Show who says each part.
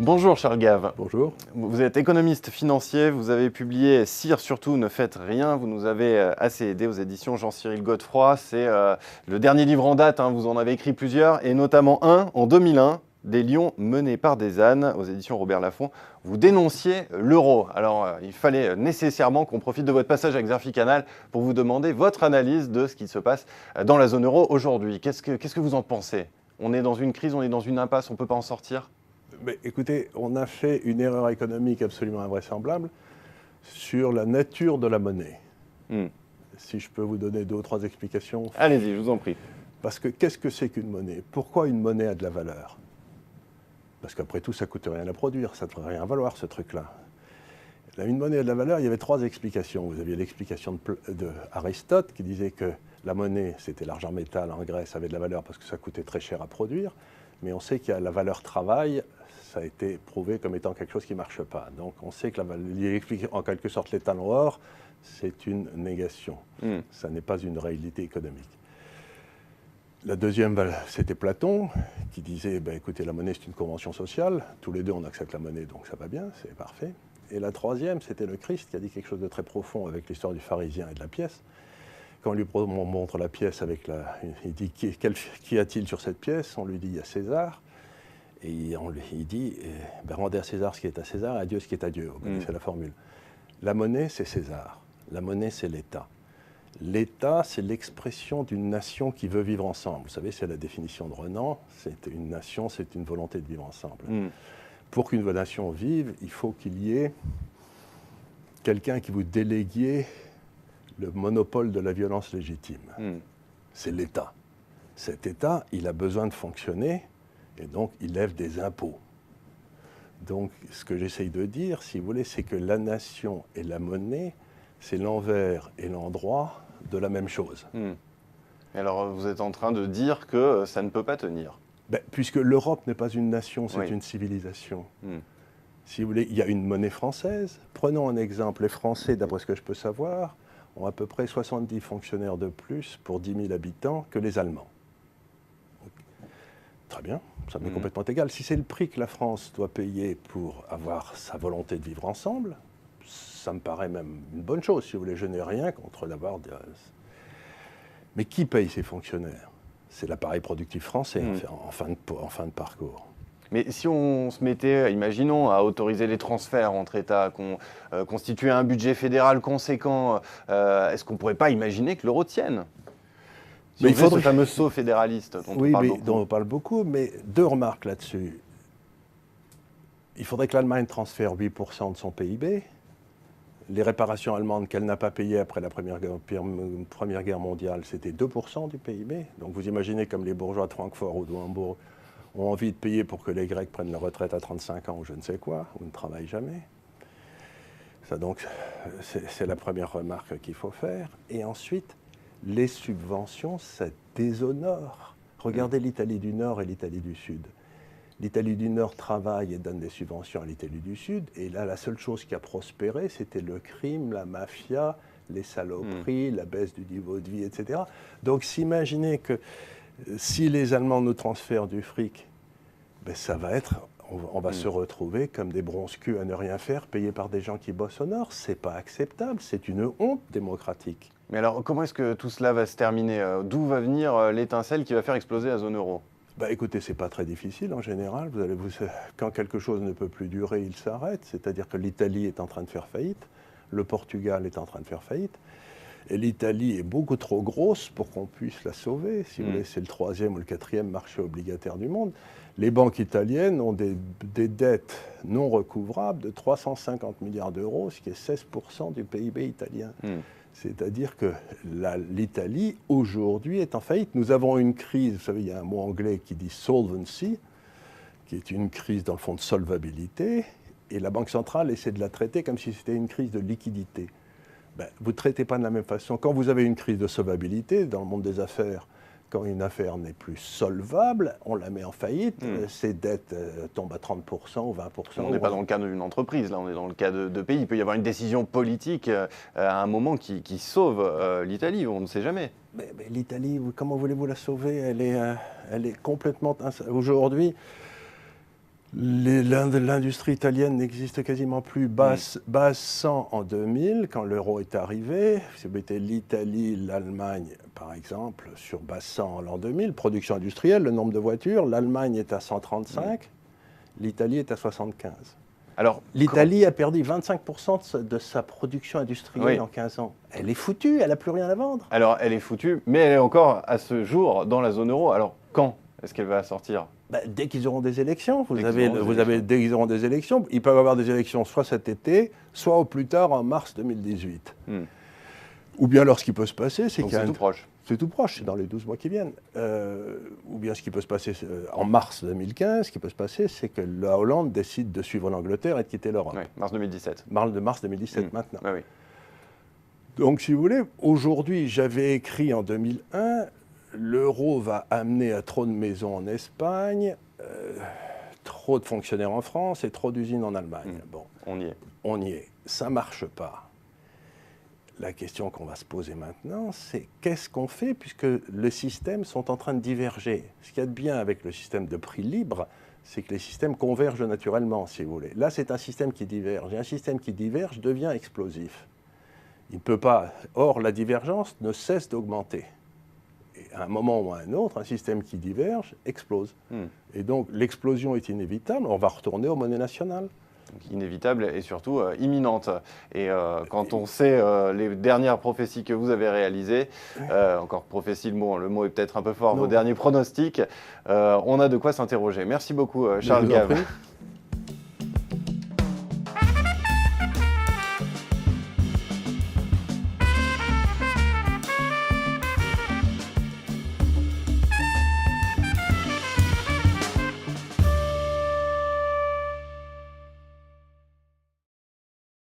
Speaker 1: Bonjour Charles Gave.
Speaker 2: Bonjour.
Speaker 1: Vous êtes économiste financier, vous avez publié Sire surtout ne faites rien, vous nous avez assez aidé aux éditions Jean-Cyril Godefroy. C'est le dernier livre en date, vous en avez écrit plusieurs, et notamment un en 2001, Des lions menés par des ânes, aux éditions Robert Laffont. Vous dénonciez l'euro. Alors il fallait nécessairement qu'on profite de votre passage avec Xerfi Canal pour vous demander votre analyse de ce qui se passe dans la zone euro aujourd'hui. Qu'est-ce que vous en pensez? On est dans une crise, on est dans une impasse, on ne peut pas en sortir?
Speaker 2: Mais écoutez, on a fait une erreur économique absolument invraisemblable sur la nature de la monnaie. Si je peux vous donner 2 ou 3 explications.
Speaker 1: Allez-y, je vous en prie.
Speaker 2: Parce que qu'est-ce que c'est qu'une monnaie? Pourquoi une monnaie a de la valeur? Parce qu'après tout, ça ne coûte rien à produire, ça ne devrait rien valoir ce truc-là. Une monnaie a de la valeur, il y avait 3 explications. Vous aviez l'explication d'Aristote qui disait que la monnaie, c'était l'argent métal en Grèce, avait de la valeur parce que ça coûtait très cher à produire. Mais on sait qu'il y a la valeur travail, ça a été prouvé comme étant quelque chose qui ne marche pas. Donc on sait que il explique en quelque sorte l'état noir, c'est une négation. Ça n'est pas une réalité économique. La deuxième, c'était Platon, qui disait, écoutez, la monnaie c'est une convention sociale, tous les deux on accepte la monnaie, donc ça va bien, c'est parfait. Et la troisième, c'était le Christ, qui a dit quelque chose de très profond avec l'histoire du pharisien et de la pièce. Quand on lui montre la pièce, il dit, qui a-t-il sur cette pièce? On lui dit, il y a César. Et il dit, rendez à César ce qui est à César, et à Dieu ce qui est à Dieu. Vous connaissez la formule. La monnaie, c'est César. La monnaie, c'est l'État. L'État, c'est l'expression d'une nation qui veut vivre ensemble. Vous savez, c'est la définition de Renan. C'est une nation, c'est une volonté de vivre ensemble. Pour qu'une nation vive, il faut qu'il y ait quelqu'un qui vous délégue le monopole de la violence légitime. C'est l'État. Cet État, il a besoin de fonctionner et donc il lève des impôts. Donc ce que j'essaye de dire, si vous voulez, c'est que la nation et la monnaie, c'est l'envers et l'endroit de la même chose.
Speaker 1: Et alors vous êtes en train de dire que ça ne peut pas tenir?
Speaker 2: Puisque l'Europe n'est pas une nation, c'est une civilisation. Si vous voulez, il y a une monnaie française. Prenons un exemple. Les Français, d'après ce que je peux savoir, ont à peu près 70 fonctionnaires de plus pour 10 000 habitants que les Allemands. Très bien, ça m'est complètement égal. Si c'est le prix que la France doit payer pour avoir sa volonté de vivre ensemble, ça me paraît même une bonne chose. Si vous voulez, je n'ai rien contre l'avoir. Mais qui paye ces fonctionnaires? C'est l'appareil productif français en fin de parcours.
Speaker 1: Mais si on se mettait, imaginons, à autoriser les transferts entre États, qu'on constituait un budget fédéral conséquent, est-ce qu'on ne pourrait pas imaginer que l'euro tienne? Si il faudrait ce fameux saut fédéraliste
Speaker 2: dont on parle beaucoup, mais 2 remarques là-dessus. Il faudrait que l'Allemagne transfère 8% de son PIB. Les réparations allemandes qu'elle n'a pas payées après la Première Guerre mondiale, c'était 2% du PIB. Donc vous imaginez comme les bourgeois de Francfort ou de Hambourg ont envie de payer pour que les Grecs prennent leur retraite à 35 ans ou je ne sais quoi, ou ne travaillent jamais. Ça donc, c'est la première remarque qu'il faut faire. Et ensuite, les subventions, ça déshonore. Regardez l'Italie du Nord et l'Italie du Sud. L'Italie du Nord travaille et donne des subventions à l'Italie du Sud. Et là, la seule chose qui a prospéré, c'était le crime, la mafia, les saloperies, la baisse du niveau de vie, etc. Donc, s'imaginez que si les Allemands nous transfèrent du fric, ça va être, on va se retrouver comme des bronze-culs à ne rien faire, payés par des gens qui bossent au Nord. C'est pas acceptable, c'est une honte démocratique.
Speaker 1: Mais alors, comment est-ce que tout cela va se terminer? D'où va venir l'étincelle qui va faire exploser la zone euro?
Speaker 2: Écoutez, c'est pas très difficile en général. Quand quelque chose ne peut plus durer, il s'arrête. C'est-à-dire que l'Italie est en train de faire faillite, le Portugal est en train de faire faillite, et l'Italie est beaucoup trop grosse pour qu'on puisse la sauver. Si vous voulez, c'est le 3e ou le 4e marché obligataire du monde. Les banques italiennes ont des dettes non recouvrables de 350 milliards d'euros, ce qui est 16% du PIB italien. C'est-à-dire que l'Italie, aujourd'hui, est en faillite. Nous avons une crise, vous savez, il y a un mot anglais qui dit « solvency », qui est une crise, dans le fond, de solvabilité, et la Banque centrale essaie de la traiter comme si c'était une crise de liquidité. Vous ne traitez pas de la même façon. Quand vous avez une crise de solvabilité, dans le monde des affaires, quand une affaire n'est plus solvable, on la met en faillite, ses dettes tombent à 30% ou 20%.
Speaker 1: On n'est pas dans le cas d'une entreprise, là, on est dans le cas de pays. Il peut y avoir une décision politique à un moment qui sauve l'Italie, on ne sait jamais.
Speaker 2: Mais l'Italie, comment voulez-vous la sauver? Elle est complètement... Aujourd'hui, L'industrie italienne n'existe quasiment plus. Base 100 en 2000, quand l'euro est arrivé. Si vous mettez l'Italie, l'Allemagne, par exemple, sur base 100 en l'an 2000, production industrielle, le nombre de voitures, l'Allemagne est à 135, l'Italie est à 75.
Speaker 1: Alors,
Speaker 2: l'Italie a perdu 25% de sa production industrielle en 15 ans. Elle est foutue, elle n'a plus rien à vendre.
Speaker 1: Alors, elle est foutue, mais elle est encore à ce jour dans la zone euro. Alors, quand est-ce qu'elle va sortir ?
Speaker 2: Dès qu'ils auront des élections. Dès qu'ils auront des élections, ils peuvent avoir des élections soit cet été, soit au plus tard en mars 2018. Ou bien alors ce qui peut se passer, c'est qu'il y a...
Speaker 1: C'est tout proche.
Speaker 2: C'est tout proche, c'est dans les 12 mois qui viennent. Ou bien ce qui peut se passer en mars 2015, ce qui peut se passer, c'est que la Hollande décide de suivre l'Angleterre et de quitter l'Europe.
Speaker 1: Oui, mars 2017.
Speaker 2: Mars 2017 maintenant.
Speaker 1: Oui, oui.
Speaker 2: Donc si vous voulez, aujourd'hui, j'avais écrit en 2001, l'euro va amener à trop de maisons en Espagne, trop de fonctionnaires en France et trop d'usines en Allemagne. Bon,
Speaker 1: on y est.
Speaker 2: On y est. Ça ne marche pas. La question qu'on va se poser maintenant, c'est qu'est-ce qu'on fait puisque les systèmes sont en train de diverger. Ce qu'il y a de bien avec le système de prix libre, c'est que les systèmes convergent naturellement, si vous voulez. Là, c'est un système qui diverge. Et un système qui diverge devient explosif. Il ne peut pas. Or, la divergence ne cesse d'augmenter. Et à un moment ou à un autre, un système qui diverge explose. Et donc, l'explosion est inévitable. On va retourner aux monnaies nationales.
Speaker 1: Donc, inévitable et surtout imminente. Et quand on sait les dernières prophéties que vous avez réalisées, encore prophétie, le mot est peut-être un peu fort, vos derniers pronostics, on a de quoi s'interroger. Merci beaucoup, Charles Gave.